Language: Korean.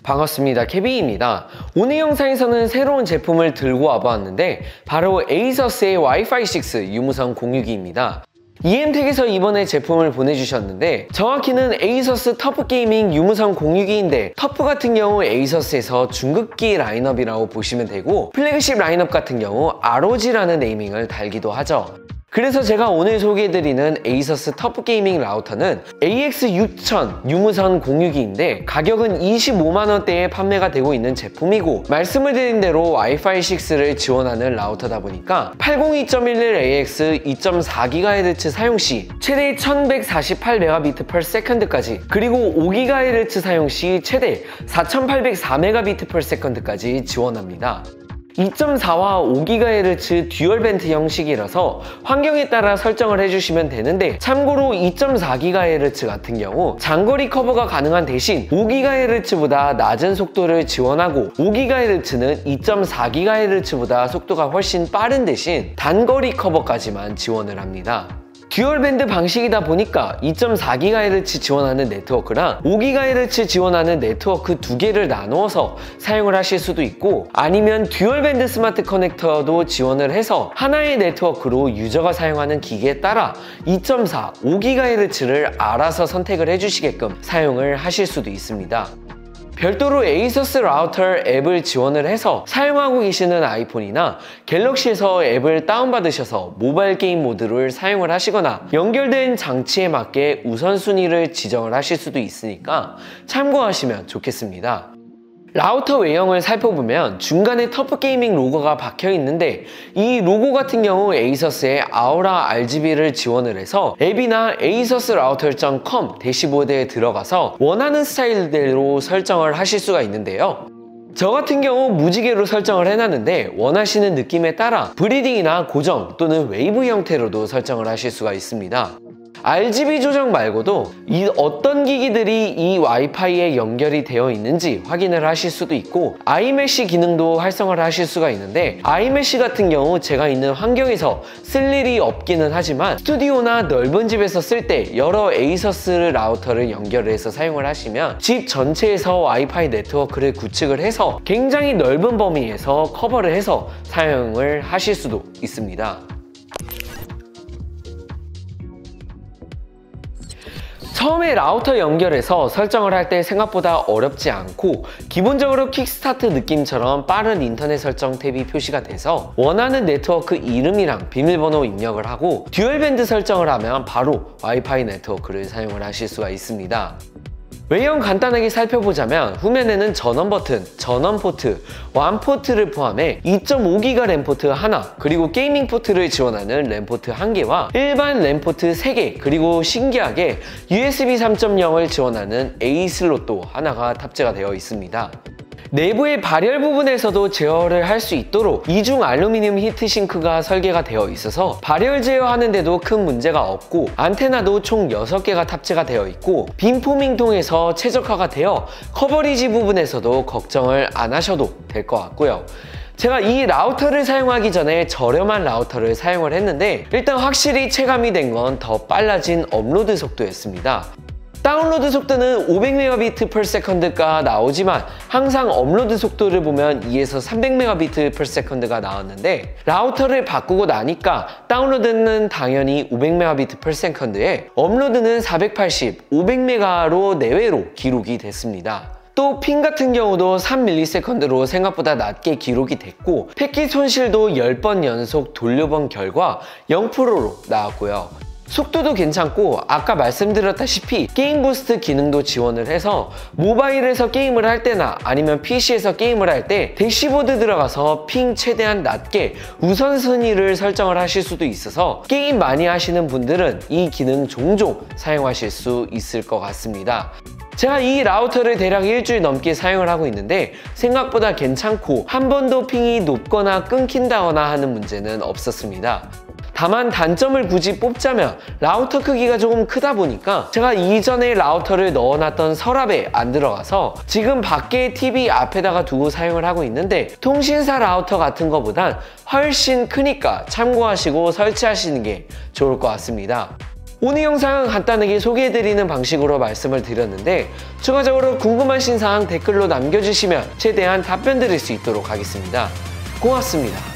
반갑습니다. 케빈입니다. 오늘 영상에서는 새로운 제품을 들고 와보았는데 바로 에이서스의 와이파이 6 유무선 공유기입니다. EM택에서 이번에 제품을 보내주셨는데 정확히는 에이서스 터프 게이밍 유무선 공유기인데 터프 같은 경우 에이서스에서 중급기 라인업이라고 보시면 되고 플래그십 라인업 같은 경우 ROG라는 네이밍을 달기도 하죠. 그래서 제가 오늘 소개해드리는 에이서스 터프 게이밍 라우터는 AX6000 유무선 공유기인데 가격은 25만원대에 판매가 되고 있는 제품이고 말씀을 드린 대로 와이파이 6를 지원하는 라우터다 보니까 802.11ax 2.4GHz 사용시 최대 1148Mbps 그리고 5GHz 사용시 최대 4804Mbps 지원합니다. 2.4와 5GHz 듀얼 밴드 형식이라서 환경에 따라 설정을 해주시면 되는데 참고로 2.4GHz 같은 경우 장거리 커버가 가능한 대신 5GHz보다 낮은 속도를 지원하고 5GHz는 2.4GHz보다 속도가 훨씬 빠른 대신 단거리 커버까지만 지원을 합니다. 듀얼밴드 방식이다 보니까 2.4GHz 지원하는 네트워크랑 5GHz 지원하는 네트워크 두 개를 나누어서 사용을 하실 수도 있고 아니면 듀얼밴드 스마트 커넥터도 지원을 해서 하나의 네트워크로 유저가 사용하는 기기에 따라 2.4, 5GHz를 알아서 선택을 해주시게끔 사용을 하실 수도 있습니다. 별도로 에이서스 라우터 앱을 지원을 해서 사용하고 계시는 아이폰이나 갤럭시에서 앱을 다운받으셔서 모바일 게임 모드를 사용을 하시거나 연결된 장치에 맞게 우선순위를 지정을 하실 수도 있으니까 참고하시면 좋겠습니다. 라우터 외형을 살펴보면 중간에 터프 게이밍 로고가 박혀 있는데 이 로고 같은 경우 에이서스의 아우라 RGB를 지원을 해서 앱이나 asusrouter.com 대시보드에 들어가서 원하는 스타일대로 설정을 하실 수가 있는데요. 저 같은 경우 무지개로 설정을 해놨는데 원하시는 느낌에 따라 브리딩이나 고정 또는 웨이브 형태로도 설정을 하실 수가 있습니다. RGB 조정 말고도 어떤 기기들이 이 와이파이에 연결이 되어 있는지 확인을 하실 수도 있고 iMesh 기능도 활성화를 하실 수가 있는데 iMesh 같은 경우 제가 있는 환경에서 쓸 일이 없기는 하지만 스튜디오나 넓은 집에서 쓸 때 여러 에이서스 라우터를 연결을 해서 사용을 하시면 집 전체에서 와이파이 네트워크를 구축을 해서 굉장히 넓은 범위에서 커버를 해서 사용을 하실 수도 있습니다. 처음에 라우터 연결해서 설정을 할 때 생각보다 어렵지 않고 기본적으로 킥스타트 느낌처럼 빠른 인터넷 설정 탭이 표시가 돼서 원하는 네트워크 이름이랑 비밀번호 입력을 하고 듀얼밴드 설정을 하면 바로 와이파이 네트워크를 사용을 하실 수가 있습니다. 외형 간단하게 살펴보자면 후면에는 전원 버튼, 전원 포트, WAN 포트를 포함해 2.5기가 램 포트 하나 그리고 게이밍 포트를 지원하는 램 포트 1개와 일반 램 포트 3개 그리고 신기하게 USB 3.0을 지원하는 A 슬롯도 하나가 탑재가 되어 있습니다. 내부의 발열 부분에서도 제어를 할 수 있도록 이중 알루미늄 히트싱크가 설계가 되어 있어서 발열 제어하는데도 큰 문제가 없고 안테나도 총 6개가 탑재가 되어 있고 빔포밍 통해서 최적화가 되어 커버리지 부분에서도 걱정을 안 하셔도 될 것 같고요. 제가 이 라우터를 사용하기 전에 저렴한 라우터를 사용을 했는데 일단 확실히 체감이 된 건 더 빨라진 업로드 속도였습니다. 다운로드 속도는 500Mbps/s가 나오지만 항상 업로드 속도를 보면 2에서 300Mbps/s가 나왔는데 라우터를 바꾸고 나니까 다운로드는 당연히 500Mbps/s에 업로드는 480, 500Mb로 내외로 기록이 됐습니다. 또 핑 같은 경우도 3ms/s로 생각보다 낮게 기록이 됐고 패킷 손실도 10번 연속 돌려본 결과 0%로 나왔고요. 속도도 괜찮고 아까 말씀드렸다시피 게임 부스트 기능도 지원을 해서 모바일에서 게임을 할 때나 아니면 PC에서 게임을 할 때 대시보드 들어가서 핑 최대한 낮게 우선순위를 설정을 하실 수도 있어서 게임 많이 하시는 분들은 이 기능 종종 사용하실 수 있을 것 같습니다. 제가 이 라우터를 대략 일주일 넘게 사용을 하고 있는데 생각보다 괜찮고 한 번도 핑이 높거나 끊긴다거나 하는 문제는 없었습니다. 다만 단점을 굳이 뽑자면 라우터 크기가 조금 크다 보니까 제가 이전에 라우터를 넣어놨던 서랍에 안 들어가서 지금 밖에 TV 앞에다가 두고 사용을 하고 있는데 통신사 라우터 같은 거보단 훨씬 크니까 참고하시고 설치하시는 게 좋을 것 같습니다. 오늘 영상 간단하게 소개해드리는 방식으로 말씀을 드렸는데 추가적으로 궁금하신 사항 댓글로 남겨주시면 최대한 답변 드릴 수 있도록 하겠습니다. 고맙습니다.